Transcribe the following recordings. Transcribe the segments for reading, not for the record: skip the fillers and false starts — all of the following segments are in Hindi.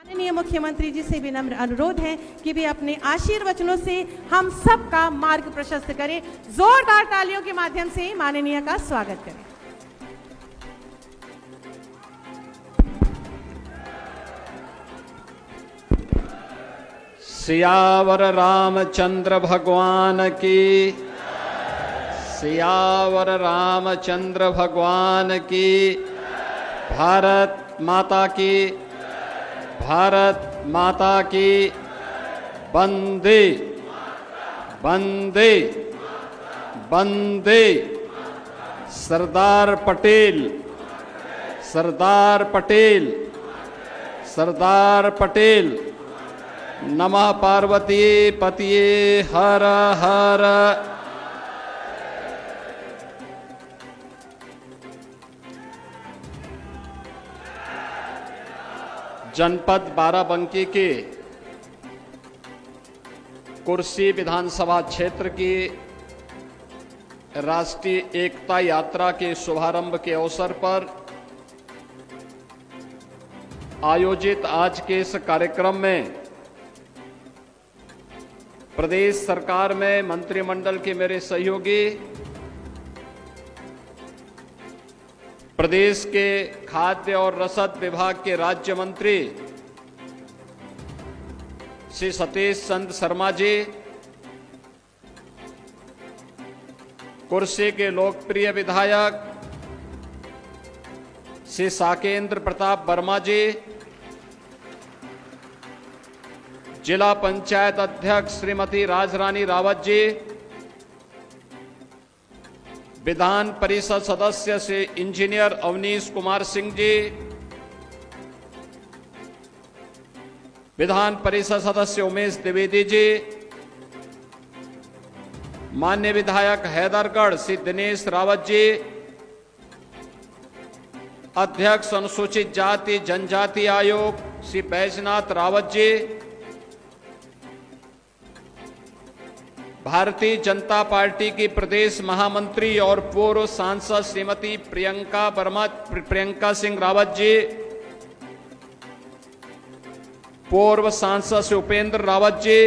माननीय मुख्यमंत्री जी से विनम्र अनुरोध है कि वे अपने आशीर्वचनों से हम सबका मार्ग प्रशस्त करें। जोरदार तालियों के माध्यम से माननीय का स्वागत करें। सियावर रामचंद्र भगवान की, सियावर रामचंद्र भगवान की। भारत माता की, भारत माता की। वंदे वंदे वंदे। सरदार पटेल, सरदार पटेल, सरदार पटेल। नमः पार्वती पतिये हर हर। जनपद बाराबंकी के कुर्सी विधानसभा क्षेत्र की राष्ट्रीय एकता यात्रा के शुभारंभ के अवसर पर आयोजित आज के इस कार्यक्रम में प्रदेश सरकार में मंत्रिमंडल के मेरे सहयोगी, प्रदेश के खाद्य और रसद विभाग के राज्य मंत्री श्री सतीश चंद्र शर्मा जी, कुर्सी के लोकप्रिय विधायक श्री साकेंद्र प्रताप वर्मा जी, जिला पंचायत अध्यक्ष श्रीमती राजरानी रावत जी, विधान परिषद सदस्य श्री इंजीनियर अवनीश कुमार सिंह जी, विधान परिषद सदस्य उमेश द्विवेदी जी, माननीय विधायक हैदरगढ़ श्री दिनेश रावत जी, अध्यक्ष अनुसूचित जाति जनजाति आयोग श्री बैजनाथ रावत जी, भारतीय जनता पार्टी की प्रदेश महामंत्री और पूर्व सांसद श्रीमती प्रियंका सिंह रावत जी, पूर्व सांसद श्री उपेंद्र रावत जी,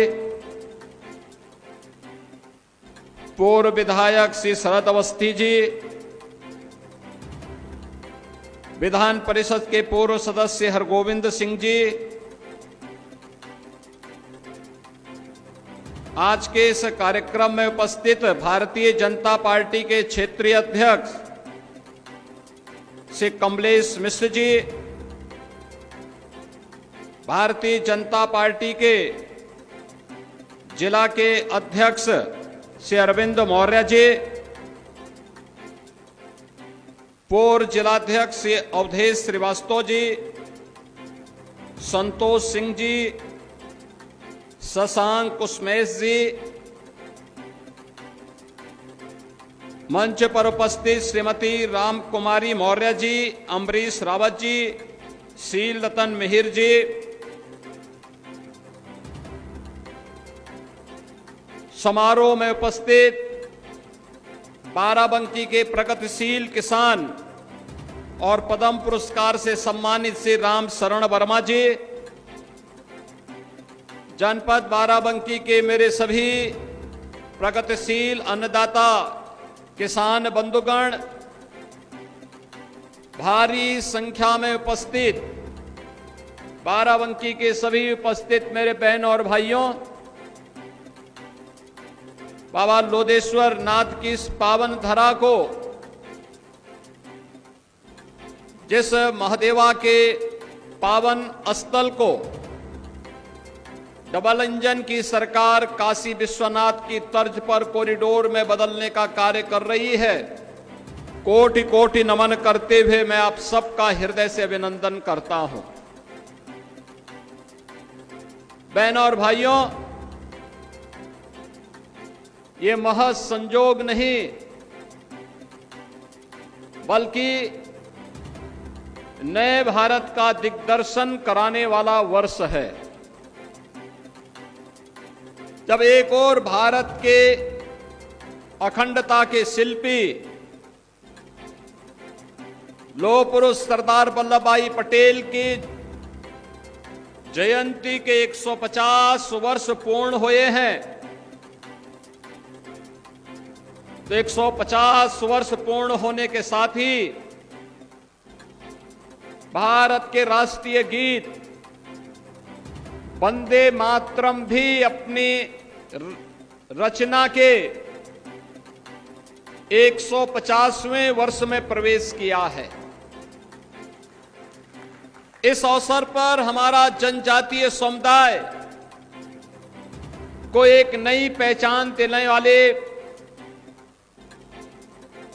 पूर्व विधायक श्री शरद अवस्थी जी, विधान परिषद के पूर्व सदस्य हरगोविंद सिंह जी, आज के इस कार्यक्रम में उपस्थित भारतीय जनता पार्टी के क्षेत्रीय अध्यक्ष श्री कमलेश मिश्र जी, भारतीय जनता पार्टी के जिला के अध्यक्ष श्री अरविंद मौर्य जी, पूर्व जिलाध्यक्ष श्री अवधेश श्रीवास्तव जी, संतोष सिंह जी, शशांक कुसमेश जी, मंच पर उपस्थित श्रीमती राम कुमारी मौर्य जी, अम्बरीश रावत जी, शील रतन मिहिर जी, समारोह में उपस्थित बाराबंकी के प्रगतिशील किसान और पद्म पुरस्कार से सम्मानित श्री राम शरण वर्मा जी, जनपद बाराबंकी के मेरे सभी प्रगतिशील अन्नदाता किसान बंधुगण, भारी संख्या में उपस्थित बाराबंकी के सभी उपस्थित मेरे बहन और भाइयों, बाबा लोदेश्वर नाथ की इस पावन धरा को, जिस महादेवा के पावन स्थल को डबल इंजन की सरकार काशी विश्वनाथ की तर्ज पर कॉरिडोर में बदलने का कार्य कर रही है, कोटि कोटि नमन करते हुए मैं आप सबका हृदय से अभिनंदन करता हूं। बहनों और भाइयों, ये महज संजोग नहीं बल्कि नए भारत का दिग्दर्शन कराने वाला वर्ष है, जब एक और भारत के अखंडता के शिल्पी लौह पुरुष सरदार वल्लभ भाई पटेल की जयंती के 150 वर्ष पूर्ण हुए हैं। तो 150 वर्ष पूर्ण होने के साथ ही भारत के राष्ट्रीय गीत वंदे मातरम भी अपनी रचना के 150वें वर्ष में प्रवेश किया है। इस अवसर पर हमारा जनजातीय समुदाय को एक नई पहचान देने वाले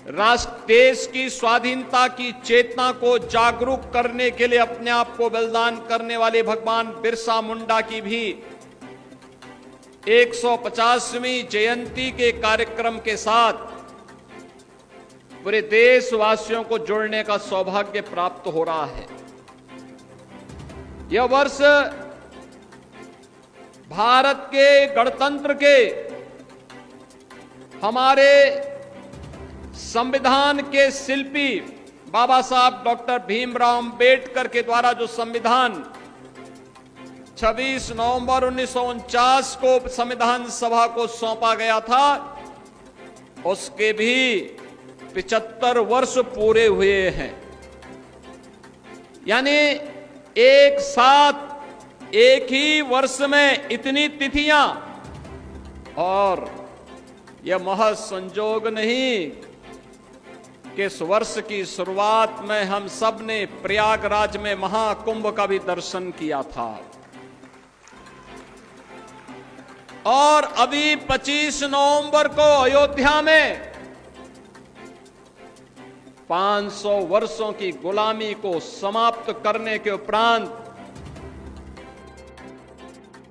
राष्ट्र देश की स्वाधीनता की चेतना को जागरूक करने के लिए अपने आप को बलिदान करने वाले भगवान बिरसा मुंडा की भी 150वीं जयंती के कार्यक्रम के साथ पूरे देशवासियों को जोड़ने का सौभाग्य प्राप्त हो रहा है। यह वर्ष भारत के गणतंत्र के हमारे संविधान के शिल्पी बाबा साहब डॉक्टर भीमराव अंबेडकर के द्वारा जो संविधान 26 नवंबर 1949 को संविधान सभा को सौंपा गया था, उसके भी 75 वर्ष पूरे हुए हैं। यानी एक साथ एक ही वर्ष में इतनी तिथियां, और यह महज संजोग नहीं कि इस वर्ष की शुरुआत में हम सब ने प्रयागराज में महाकुंभ का भी दर्शन किया था, और अभी 25 नवंबर को अयोध्या में 500 वर्षों की गुलामी को समाप्त करने के उपरांत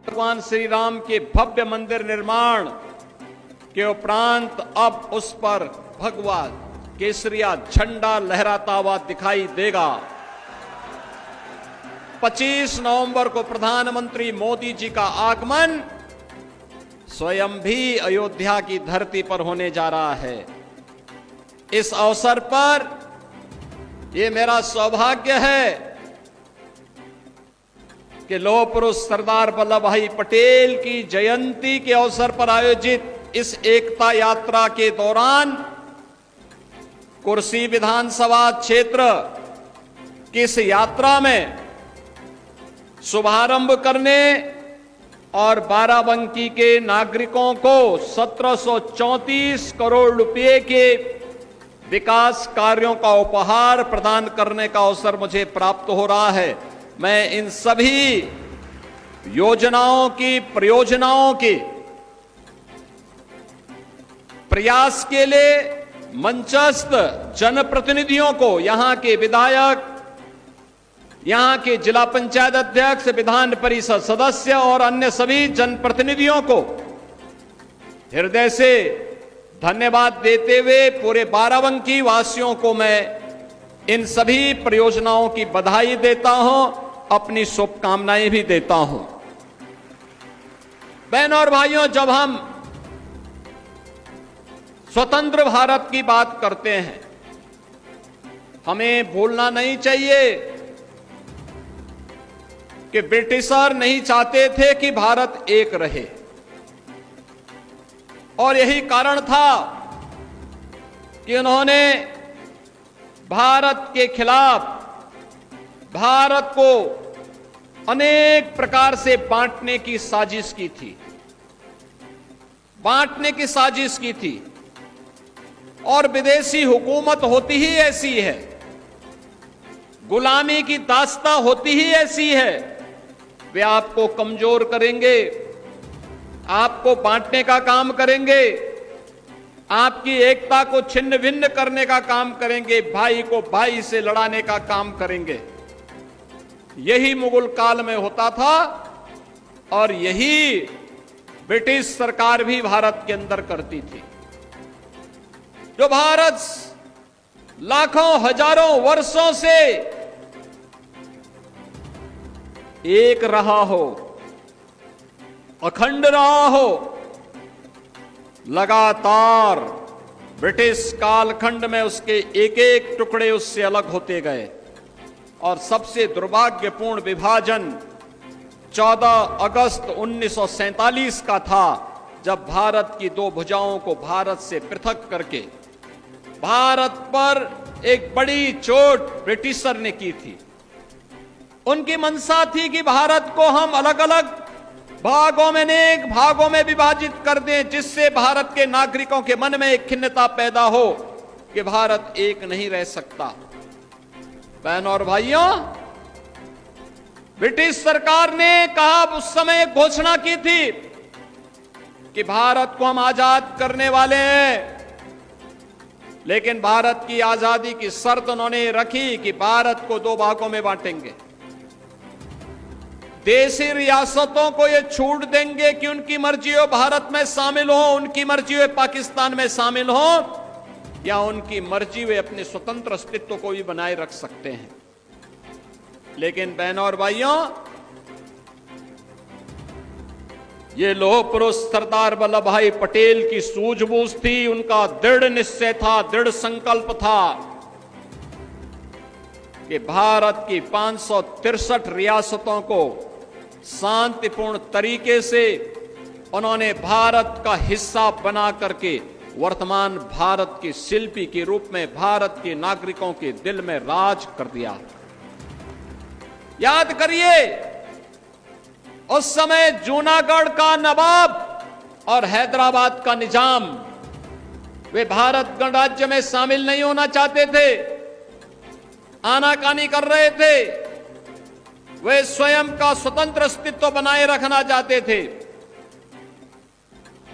भगवान श्री राम के भव्य मंदिर निर्माण के उपरांत अब उस पर भगवा केसरिया झंडा लहराता हुआ दिखाई देगा। 25 नवंबर को प्रधानमंत्री मोदी जी का आगमन स्वयं भी अयोध्या की धरती पर होने जा रहा है। इस अवसर पर यह मेरा सौभाग्य है कि लौह पुरुष सरदार वल्लभ भाई पटेल की जयंती के अवसर पर आयोजित इस एकता यात्रा के दौरान कुर्सी विधानसभा क्षेत्र की इस यात्रा में शुभारंभ करने और बाराबंकी के नागरिकों को 1734 करोड़ रुपए के विकास कार्यों का उपहार प्रदान करने का अवसर मुझे प्राप्त हो रहा है। मैं इन सभी योजनाओं की परियोजनाओं के प्रयास के लिए मंचस्थ जनप्रतिनिधियों को, यहां के विधायक, यहां के जिला पंचायत अध्यक्ष, विधान परिषद सदस्य और अन्य सभी जनप्रतिनिधियों को हृदय से धन्यवाद देते हुए पूरे बाराबंकी वासियों को मैं इन सभी परियोजनाओं की बधाई देता हूं, अपनी शुभकामनाएं भी देता हूं। बहनों और भाइयों, जब हम स्वतंत्र भारत की बात करते हैं, हमें भूलना नहीं चाहिए कि ब्रिटिशर नहीं चाहते थे कि भारत एक रहे, और यही कारण था कि उन्होंने भारत के खिलाफ भारत को अनेक प्रकार से बांटने की साजिश की थी, और विदेशी हुकूमत होती ही ऐसी है, गुलामी की दास्ता होती ही ऐसी है। वे आपको कमजोर करेंगे, आपको बांटने का काम करेंगे, आपकी एकता को छिन्न भिन्न करने का काम करेंगे, भाई को भाई से लड़ाने का काम करेंगे। यही मुगल काल में होता था, और यही ब्रिटिश सरकार भी भारत के अंदर करती थी। जो भारत लाखों हजारों वर्षों से एक रहा हो, अखंड रहा हो, लगातार ब्रिटिश कालखंड में उसके एक एक टुकड़े उससे अलग होते गए, और सबसे दुर्भाग्यपूर्ण विभाजन 14 अगस्त 1947 का था, जब भारत की दो भुजाओं को भारत से पृथक करके भारत पर एक बड़ी चोट ब्रिटिशर ने की थी। उनकी मंशा थी कि भारत को हम अलग अलग भागों में, अनेक भागों में विभाजित कर दें, जिससे भारत के नागरिकों के मन में एक खिन्नता पैदा हो कि भारत एक नहीं रह सकता। बहनों और भाइयों, ब्रिटिश सरकार ने कहा, उस समय घोषणा की थी कि भारत को हम आजाद करने वाले हैं, लेकिन भारत की आजादी की शर्त उन्होंने रखी कि भारत को दो भागों में बांटेंगे। देशी रियासतों को ये छूट देंगे कि उनकी मर्जी हो भारत में शामिल हो, उनकी मर्जी हो पाकिस्तान में शामिल हो, या उनकी मर्जी वे अपने स्वतंत्र अस्तित्व को भी बनाए रख सकते हैं। लेकिन बहनों और भाइयों, ये लोह पुरुष सरदार वल्लभ भाई पटेल की सूझबूझ थी, उनका दृढ़ निश्चय था, दृढ़ संकल्प था कि भारत की 563 रियासतों को शांतिपूर्ण तरीके से उन्होंने भारत का हिस्सा बना करके वर्तमान भारत के शिल्पी के रूप में भारत के नागरिकों के दिल में राज कर दिया। याद करिए, उस समय जूनागढ़ का नवाब और हैदराबाद का निजाम, वे भारत गणराज्य में शामिल नहीं होना चाहते थे, आनाकानी कर रहे थे, वे स्वयं का स्वतंत्र अस्तित्व बनाए रखना चाहते थे।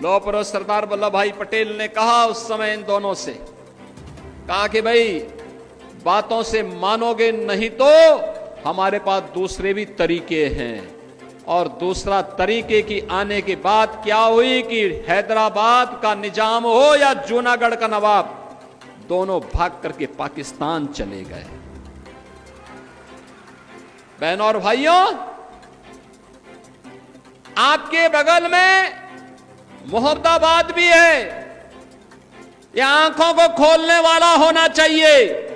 लौह पुरुष सरदार वल्लभ भाई पटेल ने कहा उस समय इन दोनों से, कहा कि भाई बातों से मानोगे नहीं तो हमारे पास दूसरे भी तरीके हैं। और दूसरा तरीके की आने के बाद क्या हुई कि हैदराबाद का निजाम हो या जूनागढ़ का नवाब, दोनों भाग करके पाकिस्तान चले गए। बहनों और भाइयों, आपके बगल में मोहम्मदाबाद भी है। यह आंखों को खोलने वाला होना चाहिए।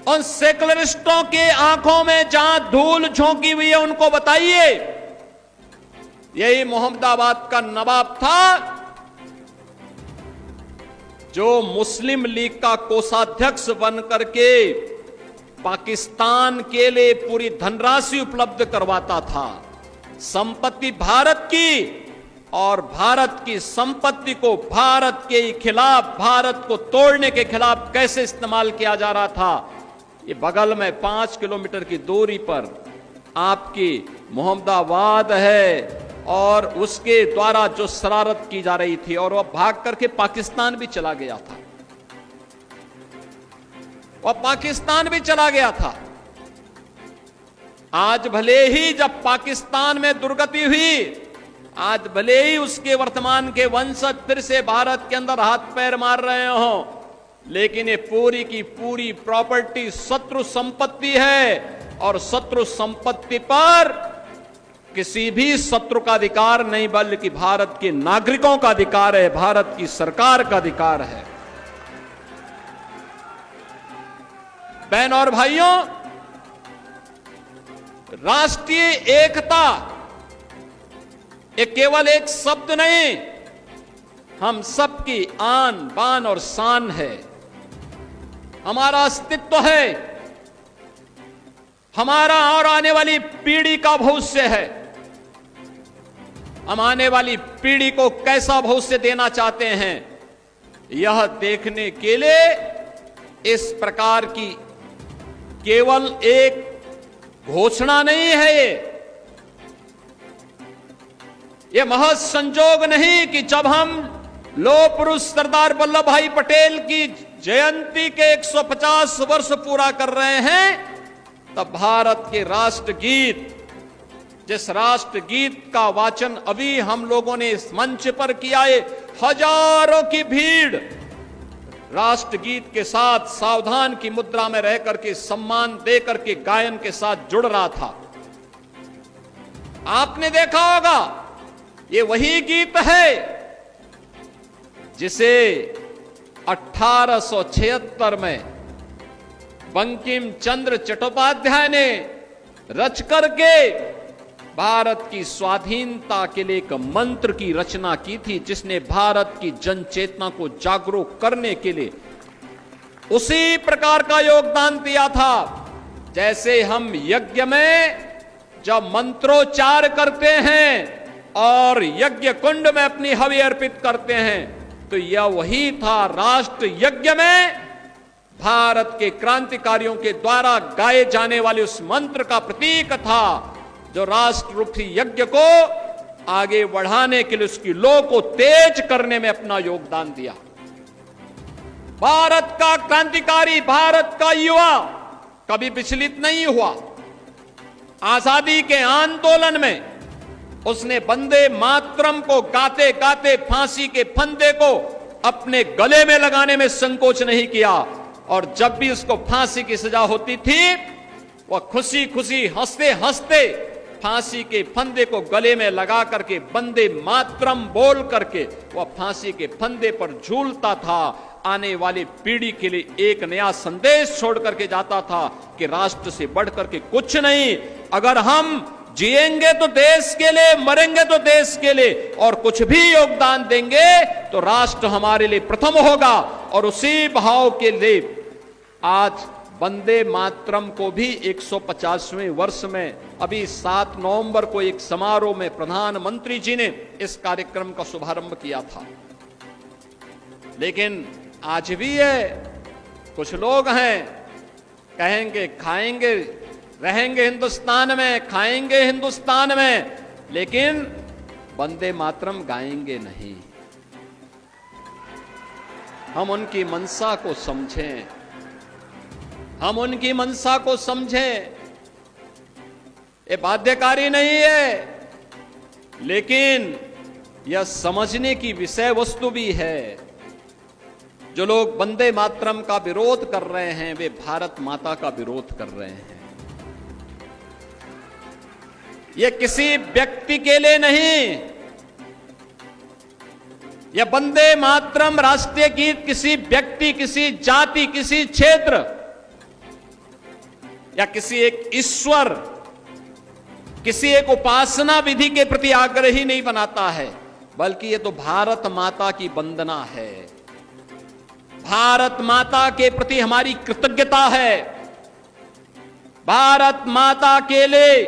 उन सेकुलरिस्टों के आंखों में जहां धूल झोंकी हुई है, उनको बताइए यही मोहम्मदाबाद का नवाब था जो मुस्लिम लीग का कोषाध्यक्ष बन करके पाकिस्तान के लिए पूरी धनराशि उपलब्ध करवाता था। संपत्ति भारत की, और भारत की संपत्ति को भारत के खिलाफ, भारत को तोड़ने के खिलाफ कैसे इस्तेमाल किया जा रहा था। ये बगल में 5 किलोमीटर की दूरी पर आपकी मोहम्मदाबाद है, और उसके द्वारा जो शरारत की जा रही थी, और वह भाग करके पाकिस्तान भी चला गया था। वह पाकिस्तान भी चला गया था। आज भले ही जब पाकिस्तान में दुर्गति हुई, आज भले ही उसके वर्तमान के वंशज फिर से भारत के अंदर हाथ पैर मार रहे हों, लेकिन ये पूरी की पूरी प्रॉपर्टी शत्रु संपत्ति है, और शत्रु संपत्ति पर किसी भी शत्रु का अधिकार नहीं, बल्कि भारत के नागरिकों का अधिकार है, भारत की सरकार का अधिकार है। बहनों और भाइयों, राष्ट्रीय एकता ये केवल एक शब्द नहीं, हम सबकी आन बान और शान है, हमारा अस्तित्व है, हमारा और आने वाली पीढ़ी का भविष्य है। हम आने वाली पीढ़ी को कैसा भविष्य देना चाहते हैं, यह देखने के लिए इस प्रकार की केवल एक घोषणा नहीं है, यह महज संजोग नहीं कि जब हम लौह पुरुष सरदार वल्लभ भाई पटेल की जयंती के 150 वर्ष पूरा कर रहे हैं, तब भारत के राष्ट्रगीत, जिस राष्ट्रगीत का वाचन अभी हम लोगों ने इस मंच पर किया है, हजारों की भीड़ राष्ट्रगीत के साथ सावधान की मुद्रा में रह करके सम्मान दे करके गायन के साथ जुड़ रहा था। आपने देखा होगा, ये वही गीत है जिसे 1876 में बंकिम चंद्र चट्टोपाध्याय ने रच करके भारत की स्वाधीनता के लिए एक मंत्र की रचना की थी, जिसने भारत की जन चेतना को जागरूक करने के लिए उसी प्रकार का योगदान दिया था। जैसे हम यज्ञ में जब मंत्रोच्चार करते हैं और यज्ञ कुंड में अपनी हवि अर्पित करते हैं, तो यह वही था। राष्ट्र यज्ञ में भारत के क्रांतिकारियों के द्वारा गाए जाने वाले उस मंत्र का प्रतीक था, जो राष्ट्र रूपी यज्ञ को आगे बढ़ाने के लिए, उसकी लौ को तेज करने में अपना योगदान दिया। भारत का क्रांतिकारी, भारत का युवा कभी विचलित नहीं हुआ। आजादी के आंदोलन में उसने वंदे मातरम को गाते गाते फांसी के फंदे को अपने गले में लगाने में संकोच नहीं किया, और जब भी उसको फांसी की सजा होती थी, वह खुशी खुशी हंसते हंसते फांसी के फंदे को गले में लगा करके वंदे मातरम बोल करके वह फांसी के फंदे पर झूलता था। आने वाली पीढ़ी के लिए एक नया संदेश छोड़ करके जाता था कि राष्ट्र से बढ़ करके कुछ नहीं। अगर हम जिएंगे तो देश के लिए, मरेंगे तो देश के लिए, और कुछ भी योगदान देंगे तो राष्ट्र हमारे लिए प्रथम होगा। और उसी भाव के लिए आज वंदे मातरम को भी 150वें वर्ष में अभी 7 नवंबर को एक समारोह में प्रधानमंत्री जी ने इस कार्यक्रम का शुभारंभ किया था। लेकिन आज भी है, कुछ लोग हैं कहेंगे खाएंगे, रहेंगे हिंदुस्तान में, खाएंगे हिंदुस्तान में, लेकिन वंदे मातरम गाएंगे नहीं। हम उनकी मंशा को समझें, हम उनकी मंशा को समझें। ये बाध्यकारी नहीं है, लेकिन यह समझने की विषय वस्तु भी है। जो लोग वंदे मातरम का विरोध कर रहे हैं, वे भारत माता का विरोध कर रहे हैं। यह किसी व्यक्ति के लिए नहीं, यह वंदे मातरम राष्ट्रीय गीत किसी व्यक्ति, किसी जाति, किसी क्षेत्र या किसी एक ईश्वर, किसी एक उपासना विधि के प्रति आग्रही नहीं बनाता है, बल्कि यह तो भारत माता की वंदना है। भारत माता के प्रति हमारी कृतज्ञता है। भारत माता के लिए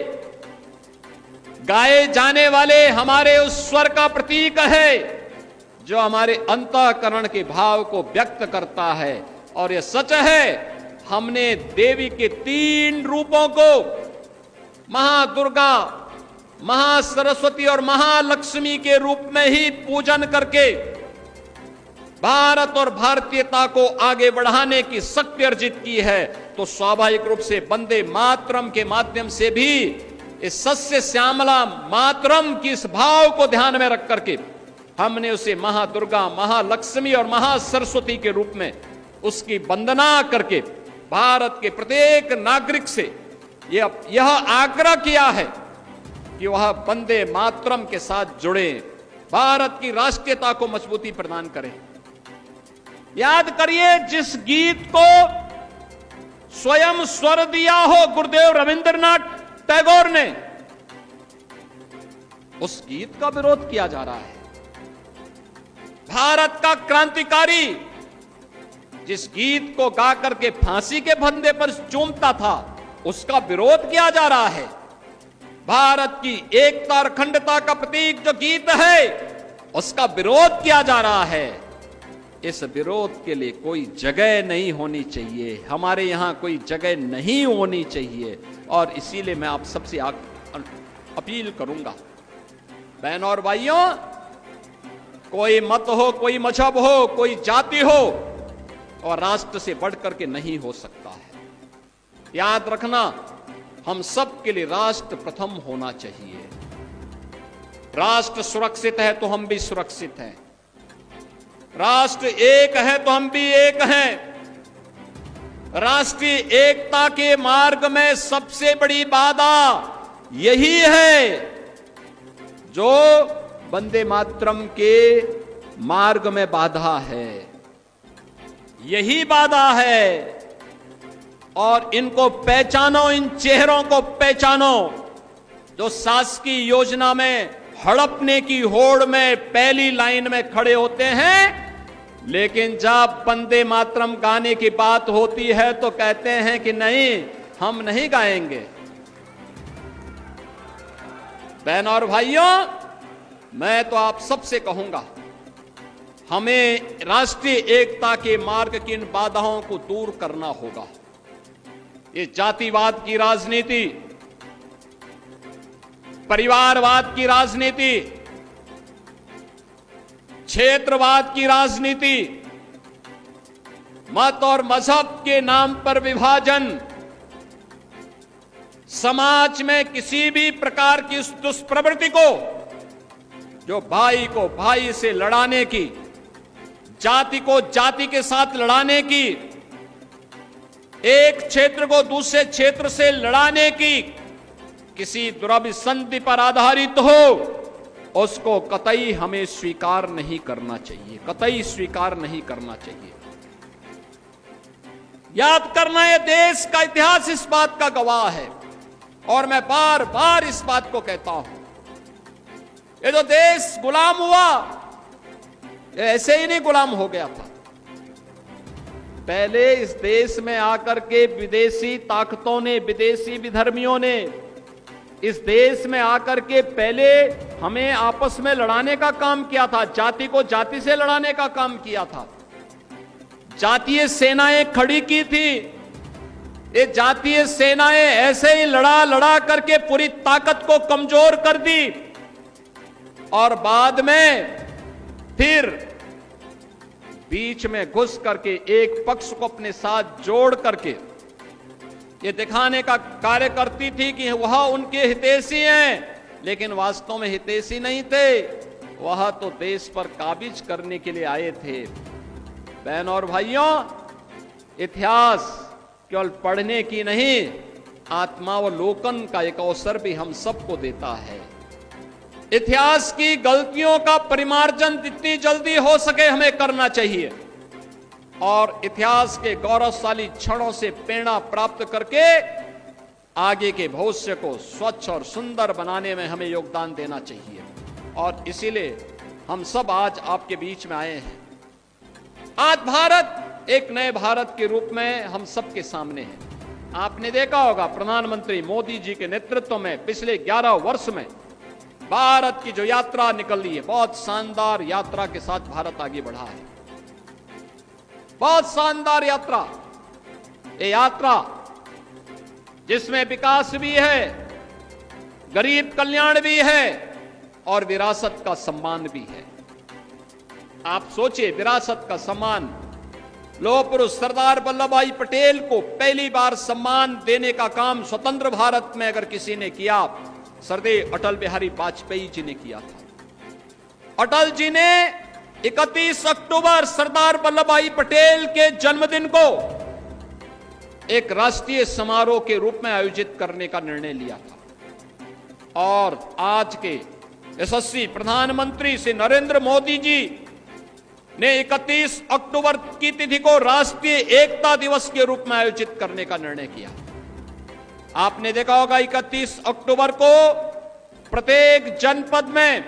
गाए जाने वाले हमारे उस स्वर का प्रतीक है, जो हमारे अंतःकरण के भाव को व्यक्त करता है। और यह सच है, हमने देवी के 3 रूपों को, महादुर्गा, महासरस्वती और महालक्ष्मी के रूप में ही पूजन करके भारत और भारतीयता को आगे बढ़ाने की शक्ति अर्जित की है। तो स्वाभाविक रूप से वंदे मातरम के माध्यम से भी इस सस्य श्यामला मातरम की इस भाव को ध्यान में रख करके हमने उसे महादुर्गा, महालक्ष्मी और महासरस्वती के रूप में उसकी वंदना करके भारत के प्रत्येक नागरिक से यह आग्रह किया है कि वह वंदे मातरम के साथ जुड़े, भारत की राष्ट्रीयता को मजबूती प्रदान करें। याद करिए, जिस गीत को स्वयं स्वर दिया हो गुरुदेव रविंद्रनाथ टैगोर ने, उस गीत का विरोध किया जा रहा है। भारत का क्रांतिकारी जिस गीत को गा करके फांसी के फंदे पर चूमता था, उसका विरोध किया जा रहा है। भारत की एकता और अखंडता का प्रतीक जो गीत है, उसका विरोध किया जा रहा है। इस विरोध के लिए कोई जगह नहीं होनी चाहिए, हमारे यहां कोई जगह नहीं होनी चाहिए। और इसीलिए मैं आप सबसे अपील करूंगा, बहनों और भाइयों, कोई मत हो, कोई मजहब हो, कोई जाति हो, और राष्ट्र से बढ़कर के नहीं हो सकता है। याद रखना, हम सब के लिए राष्ट्र प्रथम होना चाहिए। राष्ट्र सुरक्षित है तो हम भी सुरक्षित हैं। राष्ट्र एक है तो हम भी एक हैं। राष्ट्रीय एकता के मार्ग में सबसे बड़ी बाधा यही है, जो वंदे मातरम के मार्ग में बाधा है, यही बाधा है। और इनको पहचानो, इन चेहरों को पहचानो। जो शासकीय योजना में हड़पने की होड़ में पहली लाइन में खड़े होते हैं, लेकिन जब वंदे मातरम गाने की बात होती है तो कहते हैं कि नहीं, हम नहीं गाएंगे। बहन और भाइयों, मैं तो आप सबसे कहूंगा, हमें राष्ट्रीय एकता के मार्ग की इन बाधाओं को दूर करना होगा। ये जातिवाद की राजनीति, परिवारवाद की राजनीति, क्षेत्रवाद की राजनीति, मत और मजहब के नाम पर विभाजन, समाज में किसी भी प्रकार की उस दुष्प्रवृत्ति को, जो भाई को भाई से लड़ाने की, जाति को जाति के साथ लड़ाने की, एक क्षेत्र को दूसरे क्षेत्र से लड़ाने की, किसी दुराभिसंधि पर आधारित हो, उसको कतई हमें स्वीकार नहीं करना चाहिए, कतई स्वीकार नहीं करना चाहिए। याद करना है, देश का इतिहास इस बात का गवाह है, और मैं बार बार इस बात को कहता हूं, ये जो देश गुलाम हुआ, ये ऐसे ही नहीं गुलाम हो गया था। पहले इस देश में आकर के विदेशी ताकतों ने, विदेशी विधर्मियों ने इस देश में आकर के पहले हमें आपस में लड़ाने का काम किया था, जाति को जाति से लड़ाने का काम किया था, जातीय सेनाएं खड़ी की थी। ये जातीय सेनाएं ऐसे ही लड़ा करके पूरी ताकत को कमजोर कर दी, और बाद में फिर बीच में घुस करके एक पक्ष को अपने साथ जोड़ करके ये दिखाने का कार्य करती थी कि वह उनके हितैषी हैं, लेकिन वास्तव में हितैषी नहीं थे, वह तो देश पर काबिज करने के लिए आए थे। बहन और भाइयों, इतिहास केवल पढ़ने की नहीं, आत्मावलोकन का एक अवसर भी हम सबको देता है। इतिहास की गलतियों का परिमार्जन जितनी जल्दी हो सके हमें करना चाहिए, और इतिहास के गौरवशाली क्षणों से प्रेरणा प्राप्त करके आगे के भविष्य को स्वच्छ और सुंदर बनाने में हमें योगदान देना चाहिए। और इसीलिए हम सब आज आपके बीच में आए हैं। आज भारत एक नए भारत के रूप में हम सबके सामने है। आपने देखा होगा, प्रधानमंत्री मोदी जी के नेतृत्व में पिछले 11 वर्ष में भारत की जो यात्रा निकल रही है, बहुत शानदार यात्रा के साथ भारत आगे बढ़ा है, बहुत शानदार यात्रा। ये यात्रा जिसमें विकास भी है, गरीब कल्याण भी है, और विरासत का सम्मान भी है। आप सोचिए, विरासत का सम्मान, लौह पुरुष सरदार वल्लभ भाई पटेल को पहली बार सम्मान देने का काम स्वतंत्र भारत में अगर किसी ने किया, सरदेव अटल बिहारी वाजपेयी जी ने किया था। अटल जी ने 31 अक्टूबर सरदार वल्लभ भाई पटेल के जन्मदिन को एक राष्ट्रीय समारोह के रूप में आयोजित करने का निर्णय लिया था, और आज के यशस्वी प्रधानमंत्री श्री नरेंद्र मोदी जी ने 31 अक्टूबर की तिथि को राष्ट्रीय एकता दिवस के रूप में आयोजित करने का निर्णय किया। आपने देखा होगा, 31 अक्टूबर को प्रत्येक जनपद में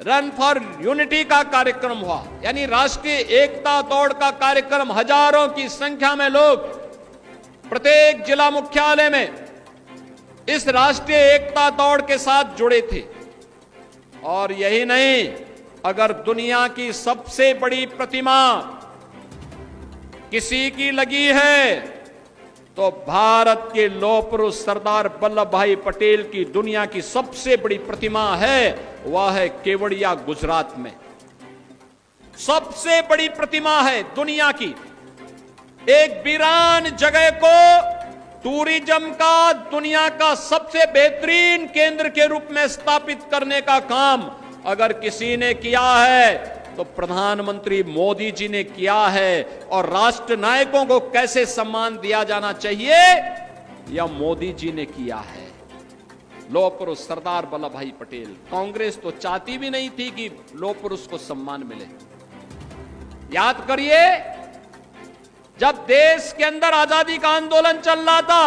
रन फॉर यूनिटी का कार्यक्रम हुआ, यानी राष्ट्रीय एकता दौड़ का कार्यक्रम। हजारों की संख्या में लोग प्रत्येक जिला मुख्यालय में इस राष्ट्रीय एकता दौड़ के साथ जुड़े थे। और यही नहीं, अगर दुनिया की सबसे बड़ी प्रतिमा किसी की लगी है तो भारत के लौह पुरुष सरदार वल्लभ भाई पटेल की दुनिया की सबसे बड़ी प्रतिमा है, वह है केवड़िया गुजरात में। सबसे बड़ी प्रतिमा है दुनिया की। एक वीरान जगह को टूरिज्म का दुनिया का सबसे बेहतरीन केंद्र के रूप में स्थापित करने का काम अगर किसी ने किया है तो प्रधानमंत्री मोदी जी ने किया है। और राष्ट्र नायकों को कैसे सम्मान दिया जाना चाहिए, यह मोदी जी ने किया है। लौह पुरुष सरदार वल्लभ भाई पटेल। कांग्रेस तो चाहती भी नहीं थी कि लौह पुरुष को सम्मान मिले। याद करिए, जब देश के अंदर आजादी का आंदोलन चल रहा था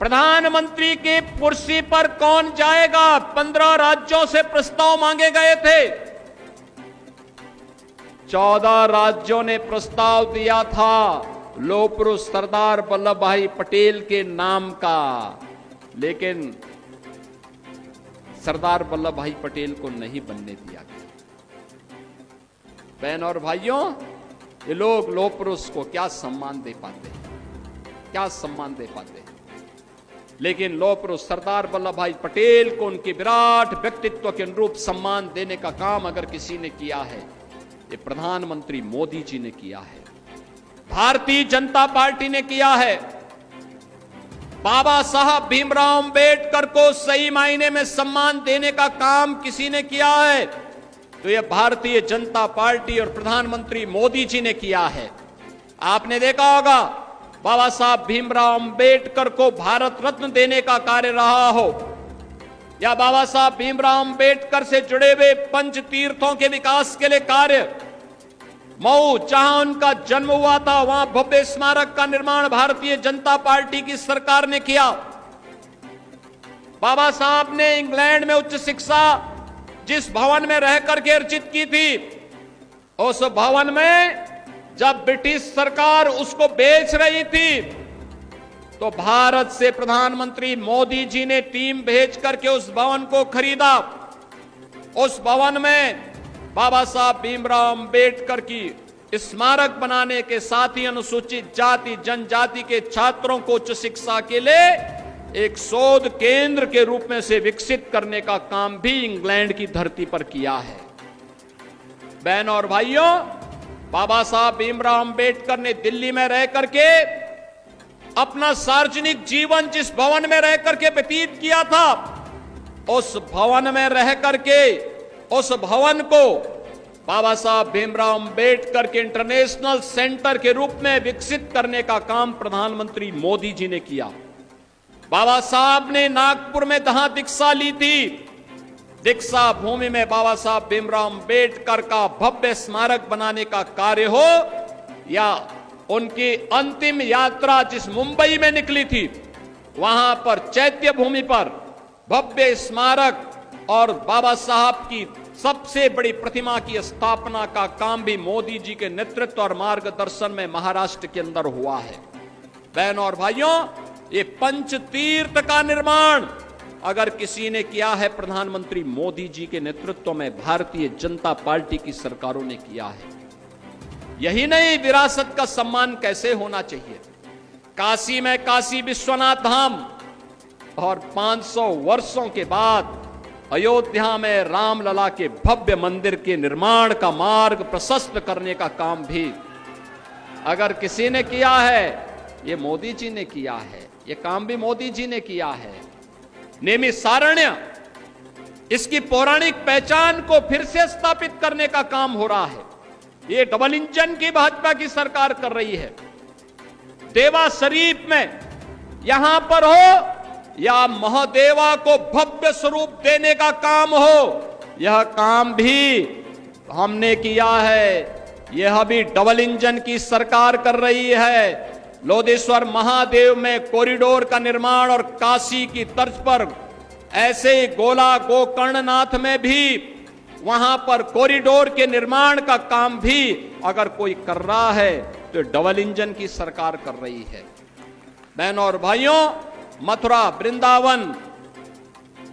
प्रधानमंत्री की कुर्सी पर कौन जाएगा? 15 राज्यों से प्रस्ताव मांगे गए थे। 14 राज्यों ने प्रस्ताव दिया था लौह पुरुष सरदार वल्लभ भाई पटेल के नाम का, लेकिन सरदार वल्लभ भाई पटेल को नहीं बनने दिया गया। बहन और भाइयों, ये लोग लौह पुरुष को क्या सम्मान दे पाते हैं, क्या सम्मान दे पाते हैं। लेकिन लौह पुरुष सरदार वल्लभ भाई पटेल को उनके विराट व्यक्तित्व के अनुरूप सम्मान देने का काम अगर किसी ने किया है, ये प्रधानमंत्री मोदी जी ने किया है, भारतीय जनता पार्टी ने किया है। बाबा साहब भीमराव अंबेडकर को सही मायने में सम्मान देने का काम किसी ने किया है तो यह भारतीय जनता पार्टी और प्रधानमंत्री मोदी जी ने किया है। आपने देखा होगा बाबा साहब भीमराव अंबेडकर को भारत रत्न देने का कार्य रहा हो, या बाबा साहब भीमराव अंबेडकर से जुड़े हुए पंच तीर्थों के विकास के लिए कार्य, मऊ जहां उनका जन्म हुआ था वहां भव्य स्मारक का निर्माण भारतीय जनता पार्टी की सरकार ने किया। बाबा साहब ने इंग्लैंड में उच्च शिक्षा जिस भवन में रहकर के अर्जित की थी, उस भवन में जब ब्रिटिश सरकार उसको बेच रही थी तो भारत से प्रधानमंत्री मोदी जी ने टीम भेज करके उस भवन को खरीदा। उस भवन में बाबा साहब भीमराव अंबेडकर की स्मारक बनाने के साथ ही अनुसूचित जाति जनजाति के छात्रों को उच्च शिक्षा के लिए एक शोध केंद्र के रूप में से विकसित करने का काम भी इंग्लैंड की धरती पर किया है। बहन और भाइयों, बाबा साहब भीमराव अंबेडकर ने दिल्ली में रह करके अपना सार्वजनिक जीवन जिस भवन में रह करके व्यतीत किया था, उस भवन में रह करके उस भवन को बाबा साहब भीमराव अंबेडकर के इंटरनेशनल सेंटर के रूप में विकसित करने का काम प्रधानमंत्री मोदी जी ने किया। बाबा साहब ने नागपुर में जहां दीक्षा ली थी, दीक्षा भूमि में बाबा साहब भीमराव अंबेडकर का भव्य स्मारक बनाने का कार्य हो, या उनकी अंतिम यात्रा जिस मुंबई में निकली थी वहां पर चैत्य भूमि पर भव्य स्मारक और बाबा साहब की सबसे बड़ी प्रतिमा की स्थापना का काम भी मोदी जी के नेतृत्व और मार्गदर्शन में महाराष्ट्र के अंदर हुआ है। बहन और भाइयों, ये पंच तीर्थ का निर्माण अगर किसी ने किया है, प्रधानमंत्री मोदी जी के नेतृत्व में भारतीय जनता पार्टी की सरकारों ने किया है। यही नहीं, विरासत का सम्मान कैसे होना चाहिए। काशी में काशी विश्वनाथ धाम और 500 वर्षों के बाद अयोध्या में रामलला के भव्य मंदिर के निर्माण का मार्ग प्रशस्त करने का काम भी अगर किसी ने किया है, ये मोदी जी ने किया है। ये काम भी मोदी जी ने किया है। नैमिषारण्य, इसकी पौराणिक पहचान को फिर से स्थापित करने का काम हो रहा है। ये डबल इंजन की भाजपा की सरकार कर रही है। देवा शरीफ में यहां पर हो या महादेवा को भव्य स्वरूप देने का काम हो, यह काम भी हमने किया है। यह भी डबल इंजन की सरकार कर रही है। लोधेश्वर महादेव में कॉरिडोर का निर्माण और काशी की तर्ज पर ऐसे ही गोला गोकर्णनाथ में भी वहां पर कॉरिडोर के निर्माण का काम भी अगर कोई कर रहा है तो डबल इंजन की सरकार कर रही है। बहनों और भाइयों, मथुरा, वृंदावन,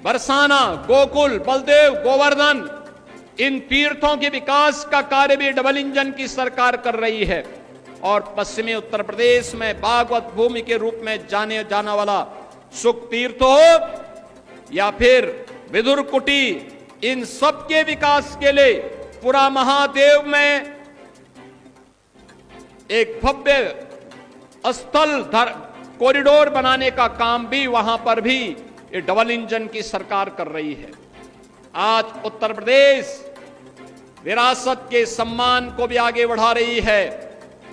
बरसाना, गोकुल, बलदेव, गोवर्धन, इन तीर्थों के विकास का कार्य भी डबल इंजन की सरकार कर रही है। और पश्चिमी उत्तर प्रदेश में भागवत भूमि के रूप में जाना वाला सुख तीर्थ हो या फिर विदुर कुटी, इन सब के विकास के लिए पूरा महादेव में एक भव्य स्थल कॉरिडोर बनाने का काम भी वहां पर भी ये डबल इंजन की सरकार कर रही है। आज उत्तर प्रदेश विरासत के सम्मान को भी आगे बढ़ा रही है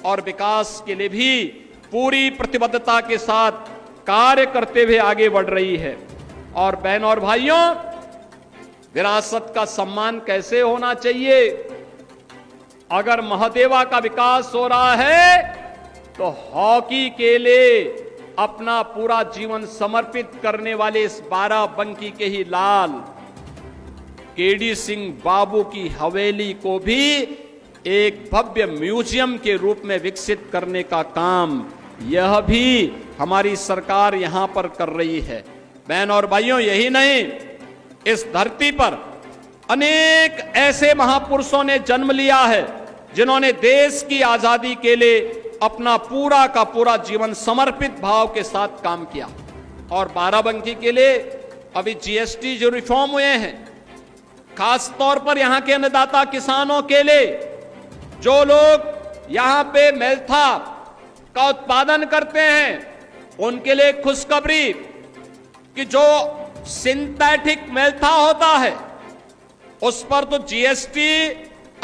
और विकास के लिए भी पूरी प्रतिबद्धता के साथ कार्य करते हुए आगे बढ़ रही है। और बहनों और भाइयों, विरासत का सम्मान कैसे होना चाहिए? अगर महादेवा का विकास हो रहा है तो हॉकी के लिए अपना पूरा जीवन समर्पित करने वाले इस बाराबंकी के ही लाल केडी सिंह बाबू की हवेली को भी एक भव्य म्यूजियम के रूप में विकसित करने का काम यह भी हमारी सरकार यहां पर कर रही है। बहन और भाइयों, यही नहीं, इस धरती पर अनेक ऐसे महापुरुषों ने जन्म लिया है जिन्होंने देश की आजादी के लिए अपना पूरा का पूरा जीवन समर्पित भाव के साथ काम किया। और बाराबंकी के लिए अभी जीएसटी जो रिफॉर्म हुए हैं, खास तौर पर यहां के अन्नदाता किसानों के लिए, जो लोग यहां पे मेल्था का उत्पादन करते हैं, उनके लिए खुशखबरी कि जो सिंथेटिक मेल्था होता है उस पर तो जीएसटी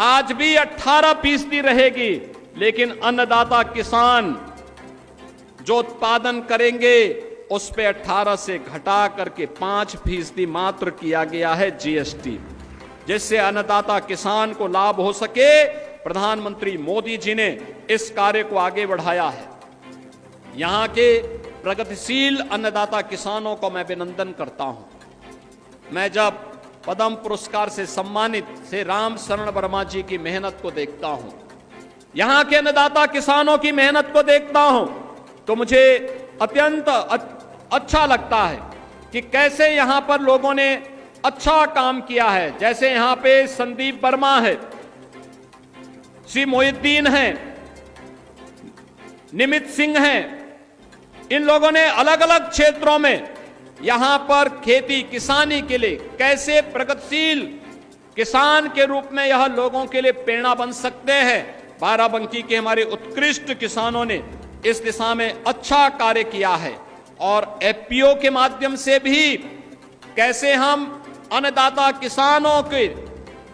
आज भी 18% रहेगी, लेकिन अन्नदाता किसान जो उत्पादन करेंगे उस पे 18 से घटा करके 5% मात्र किया गया है जीएसटी, जिससे अन्नदाता किसान को लाभ हो सके। प्रधानमंत्री मोदी जी ने इस कार्य को आगे बढ़ाया है। यहां के प्रगतिशील अन्नदाता किसानों को मैं अभिनंदन करता हूं। मैं जब पद्म पुरस्कार से सम्मानित श्री राम शरण वर्मा जी की मेहनत को देखता हूं, यहां के अन्नदाता किसानों की मेहनत को देखता हूं, तो मुझे अत्यंत अच्छा लगता है कि कैसे यहां पर लोगों ने अच्छा काम किया है। जैसे यहां पे संदीप वर्मा है, श्री मोहिद्दीन हैं, निमित सिंह हैं, इन लोगों ने अलग अलग क्षेत्रों में यहां पर खेती किसानी के लिए कैसे प्रगतिशील किसान के रूप में यह लोगों के लिए प्रेरणा बन सकते हैं। बाराबंकी के हमारे उत्कृष्ट किसानों ने इस दिशा में अच्छा कार्य किया है। और एफपीओ के माध्यम से भी कैसे हम अन्नदाता किसानों के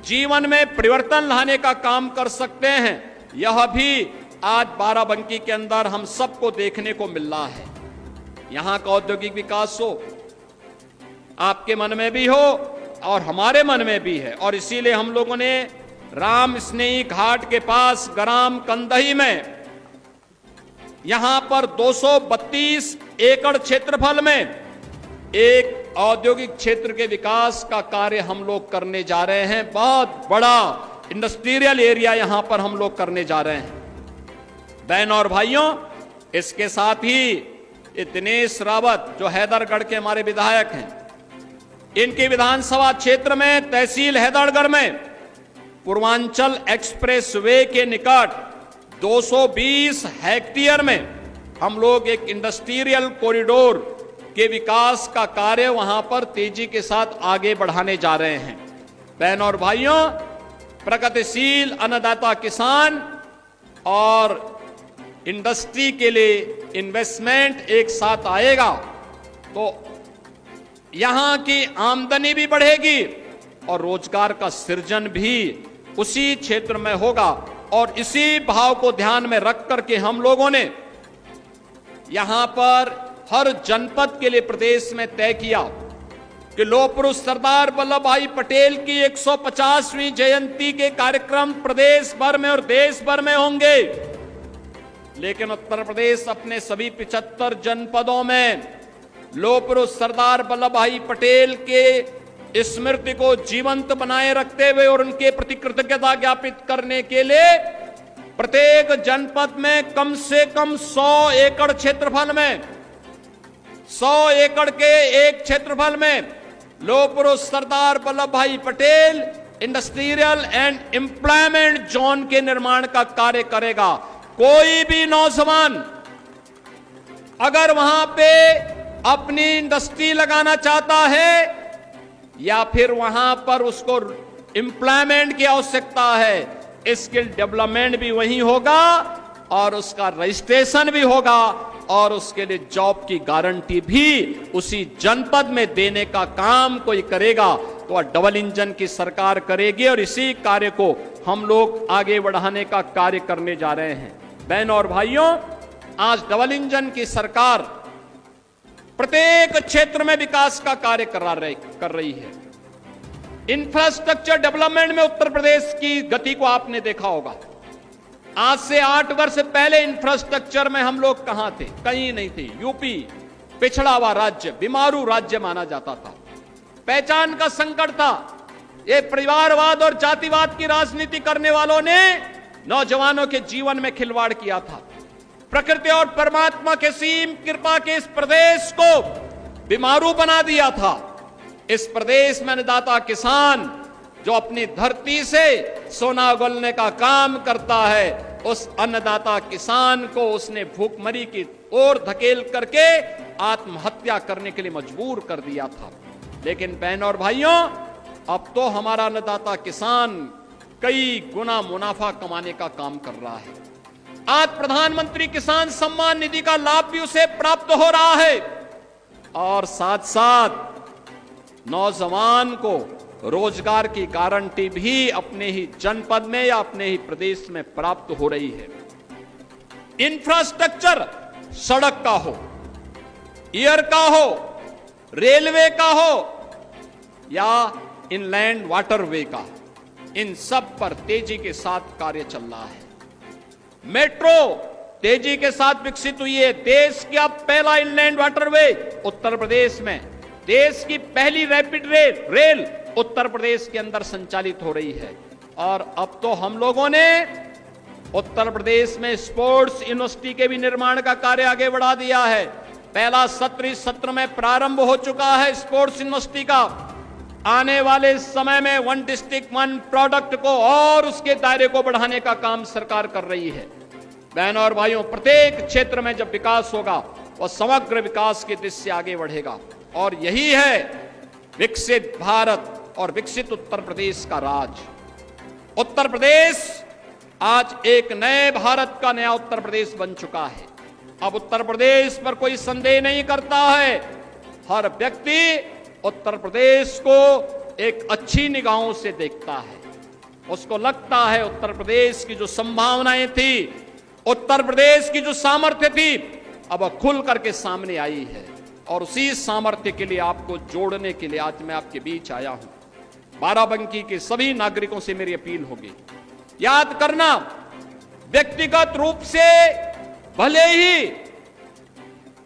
जीवन में परिवर्तन लाने का काम कर सकते हैं, यह भी आज बाराबंकी के अंदर हम सबको देखने को मिल रहा है। यहां का औद्योगिक विकास हो, आपके मन में भी हो और हमारे मन में भी है, और इसीलिए हम लोगों ने राम स्नेही घाट के पास ग्राम कंदही में यहां पर 232 एकड़ क्षेत्रफल में एक औद्योगिक क्षेत्र के विकास का कार्य हम लोग करने जा रहे हैं। बहुत बड़ा इंडस्ट्रियल एरिया यहां पर हम लोग करने जा रहे हैं। बहन और भाइयों, इसके साथ ही दिनेश रावत जो हैदरगढ़ के हमारे विधायक हैं, इनके विधानसभा क्षेत्र में तहसील हैदरगढ़ में पूर्वांचल एक्सप्रेस वे के निकट 220 हेक्टेयर में हम लोग एक इंडस्ट्रियल कॉरिडोर के विकास का कार्य वहां पर तेजी के साथ आगे बढ़ाने जा रहे हैं। बहन और भाइयों, प्रगतिशील अन्नदाता किसान और इंडस्ट्री के लिए इन्वेस्टमेंट एक साथ आएगा तो यहां की आमदनी भी बढ़ेगी और रोजगार का सृजन भी उसी क्षेत्र में होगा। और इसी भाव को ध्यान में रख करके हम लोगों ने यहां पर हर जनपद के लिए प्रदेश में तय किया कि लौह पुरुष सरदार वल्लभ भाई पटेल की 150वीं जयंती के कार्यक्रम प्रदेश भर में और देश भर में होंगे। लेकिन उत्तर प्रदेश अपने सभी 75 जनपदों में लौह पुरुष सरदार वल्लभ भाई पटेल के स्मृति को जीवंत बनाए रखते हुए और उनके प्रति कृतज्ञता ज्ञापित करने के लिए प्रत्येक जनपद में कम से कम 100 एकड़ क्षेत्रफल में 100 एकड़ के एक क्षेत्रफल में लौह पुरुष सरदार वल्लभ भाई Patel industrial and employment zone के निर्माण का कार्य करेगा। कोई भी नौजवान अगर वहां पे अपनी इंडस्ट्री लगाना चाहता है या फिर वहां पर उसको एम्प्लॉयमेंट की आवश्यकता है, स्किल डेवलपमेंट भी वहीं होगा और उसका रजिस्ट्रेशन भी होगा और उसके लिए जॉब की गारंटी भी उसी जनपद में देने का काम कोई करेगा तो डबल इंजन की सरकार करेगी। और इसी कार्य को हम लोग आगे बढ़ाने का कार्य करने जा रहे हैं। बहन और भाइयों, आज डबल इंजन की सरकार प्रत्येक क्षेत्र में विकास का कार्य कर रही है। इंफ्रास्ट्रक्चर डेवलपमेंट में उत्तर प्रदेश की गति को आपने देखा होगा। आज से 8 वर्ष पहले इंफ्रास्ट्रक्चर में हम लोग कहां थे? कहीं नहीं थे। यूपी पिछड़ा हुआ राज्य, बीमारू राज्य माना जाता था। पहचान का संकट था। ये परिवारवाद और जातिवाद की राजनीति करने वालों ने नौजवानों के जीवन में खिलवाड़ किया था। प्रकृति और परमात्मा के सीम कृपा के इस प्रदेश को बीमारू बना दिया था। इस प्रदेश में अन्नदाता किसान जो अपनी धरती से सोना उगलने का काम करता है, उस अन्नदाता किसान को उसने भूखमरी की ओर धकेल करके आत्महत्या करने के लिए मजबूर कर दिया था। लेकिन बहनों और भाइयों, अब तो हमारा अन्नदाता किसान कई गुना मुनाफा कमाने का काम कर रहा है। आज प्रधानमंत्री किसान सम्मान निधि का लाभ भी उसे प्राप्त हो रहा है और साथ साथ नौजवान को रोजगार की गारंटी भी अपने ही जनपद में या अपने ही प्रदेश में प्राप्त हो रही है। इंफ्रास्ट्रक्चर सड़क का हो, एयर का हो, रेलवे का हो या इनलैंड वाटरवे का, इन सब पर तेजी के साथ कार्य चल रहा है। मेट्रो तेजी के साथ विकसित हुई है। देश का पहला इनलैंड वाटरवे उत्तर प्रदेश में, देश की पहली रैपिड रेल उत्तर प्रदेश के अंदर संचालित हो रही है। और अब तो हम लोगों ने उत्तर प्रदेश में स्पोर्ट्स यूनिवर्सिटी के भी निर्माण का कार्य आगे बढ़ा दिया है। पहला सत्र इस सत्र में प्रारंभ हो चुका है स्पोर्ट्स यूनिवर्सिटी का। आने वाले समय में 1 डिस्ट्रिक्ट 1 प्रोडक्ट को और उसके दायरे को बढ़ाने का काम सरकार कर रही है। बहनों और भाइयों, प्रत्येक क्षेत्र में जब विकास होगा वह समग्र विकास की दिशा से आगे बढ़ेगा और यही है विकसित भारत और विकसित उत्तर प्रदेश का राज। उत्तर प्रदेश आज एक नए भारत का नया उत्तर प्रदेश बन चुका है। अब उत्तर प्रदेश पर कोई संदेह नहीं करता है। हर व्यक्ति उत्तर प्रदेश को एक अच्छी निगाहों से देखता है। उसको लगता है उत्तर प्रदेश की जो संभावनाएं थी, उत्तर प्रदेश की जो सामर्थ्य थी, अब खुल करके सामने आई है। और उसी सामर्थ्य के लिए आपको जोड़ने के लिए आज मैं आपके बीच आया हूं। बाराबंकी के सभी नागरिकों से मेरी अपील होगी, याद करना, व्यक्तिगत रूप से भले ही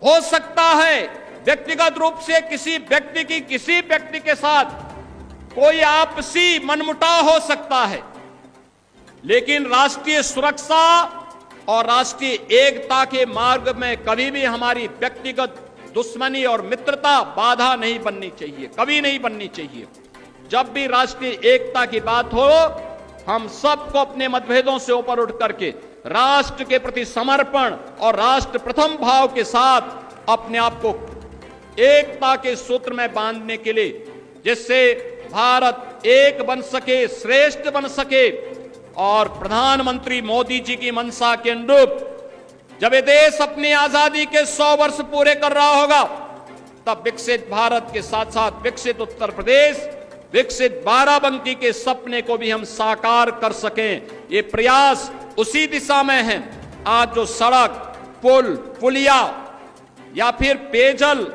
हो सकता है, व्यक्तिगत रूप से किसी व्यक्ति के साथ कोई आपसी मनमुटाव हो सकता है, लेकिन राष्ट्रीय सुरक्षा और राष्ट्रीय एकता के मार्ग में कभी भी हमारी व्यक्तिगत दुश्मनी और मित्रता बाधा नहीं बननी चाहिए, कभी नहीं बननी चाहिए। जब भी राष्ट्रीय एकता की बात हो, हम सबको अपने मतभेदों से ऊपर उठ करके राष्ट्र के प्रति समर्पण और राष्ट्र प्रथम भाव के साथ अपने आप को एकता के सूत्र में बांधने के लिए, जिससे भारत एक बन सके, श्रेष्ठ बन सके। और प्रधानमंत्री मोदी जी की मंशा के अनुरूप जब ये देश अपनी आजादी के 100 वर्ष पूरे कर रहा होगा, तब विकसित भारत के साथ साथ विकसित उत्तर प्रदेश, विकसित बाराबंकी के सपने को भी हम साकार कर सकें, ये प्रयास उसी दिशा में है। आज जो सड़क, पुल, पुलिया या फिर पेयजल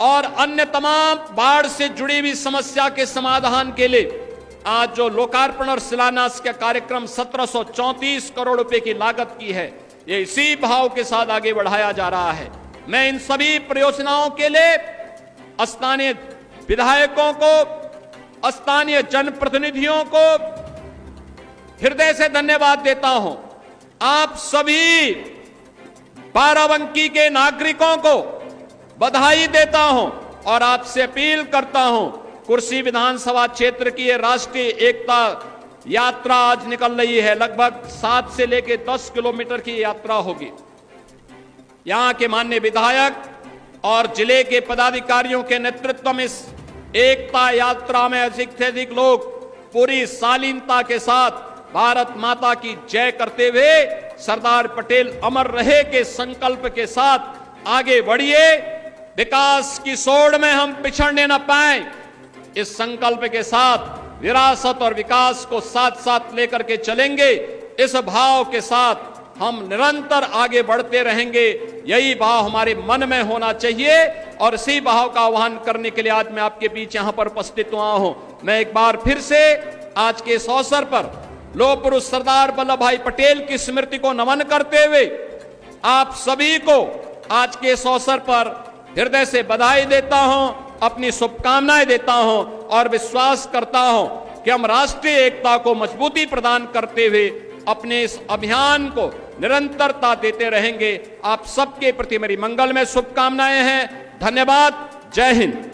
और अन्य तमाम बाढ़ से जुड़ी हुई समस्या के समाधान के लिए आज जो लोकार्पण और शिलान्यास का कार्यक्रम 1734 करोड़ रुपए की लागत की है, ये इसी भाव के साथ आगे बढ़ाया जा रहा है। मैं इन सभी परियोजनाओं के लिए स्थानीय विधायकों को, स्थानीय जनप्रतिनिधियों को हृदय से धन्यवाद देता हूं। आप सभी बाराबंकी के नागरिकों को बधाई देता हूं और आपसे अपील करता हूं, कुर्सी विधानसभा क्षेत्र की ये राष्ट्रीय एकता यात्रा आज निकल रही है। लगभग 7 से लेकर 10 किलोमीटर की यात्रा होगी। यहां के माननीय विधायक और जिले के पदाधिकारियों के नेतृत्व में इस एकता यात्रा में अधिक से अधिक लोग पूरी शालीनता के साथ भारत माता की जय करते हुए सरदार पटेल अमर रहे के संकल्प के साथ आगे बढ़िए। विकास की सोड़ में हम पिछड़ने न पाए, इस संकल्प के साथ विरासत और विकास को साथ साथ लेकर के चलेंगे। इस भाव के साथ हम निरंतर आगे बढ़ते रहेंगे। यही भाव हमारे मन में होना चाहिए और इसी भाव का आह्वान करने के लिए आज मैं आपके बीच यहां पर उपस्थित हुआ हूं। मैं एक बार फिर से आज के इस अवसर पर लौह पुरुष सरदार वल्लभ भाई पटेल की स्मृति को नमन करते हुए आप सभी को आज के इस अवसर पर हृदय से बधाई देता हूं, अपनी शुभकामनाएं देता हूं और विश्वास करता हूं कि हम राष्ट्रीय एकता को मजबूती प्रदान करते हुए अपने इस अभियान को निरंतरता देते रहेंगे। आप सबके प्रति मेरी मंगलमय शुभकामनाएं हैं। धन्यवाद। जय हिंद।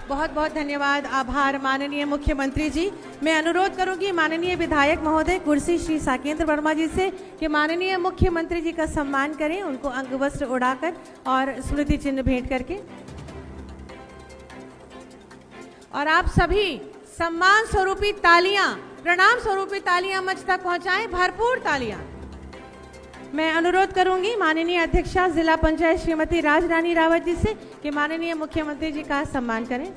बहुत बहुत धन्यवाद, आभार माननीय मुख्यमंत्री जी। मैं अनुरोध करूंगी माननीय विधायक महोदय कुर्सी श्री साकेंद्र वर्मा जी से कि माननीय मुख्यमंत्री जी का सम्मान करें, उनको अंगवस्त्र उड़ाकर और स्मृति चिन्ह भेंट करके। और आप सभी सम्मान स्वरूपी तालियां, प्रणाम स्वरूपी तालियां मंच तक पहुंचाएं, भरपूर तालियां। मैं अनुरोध करूंगी माननीय अध्यक्षा जिला पंचायत श्रीमती राजरानी रावत जी से कि माननीय मुख्यमंत्री जी का सम्मान करें।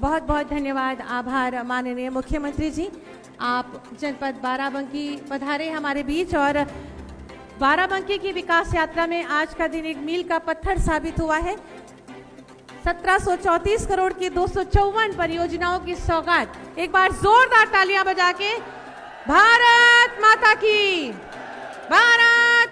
बहुत बहुत धन्यवाद, आभार माननीय मुख्यमंत्री जी। आप जनपद बाराबंकी पधारे हमारे बीच और बाराबंकी की विकास यात्रा में आज का दिन एक मील का पत्थर साबित हुआ है। 1734 करोड़ की 254 परियोजनाओं की सौगात। एक बार जोरदार तालियां बजा के भारत माता की, भारत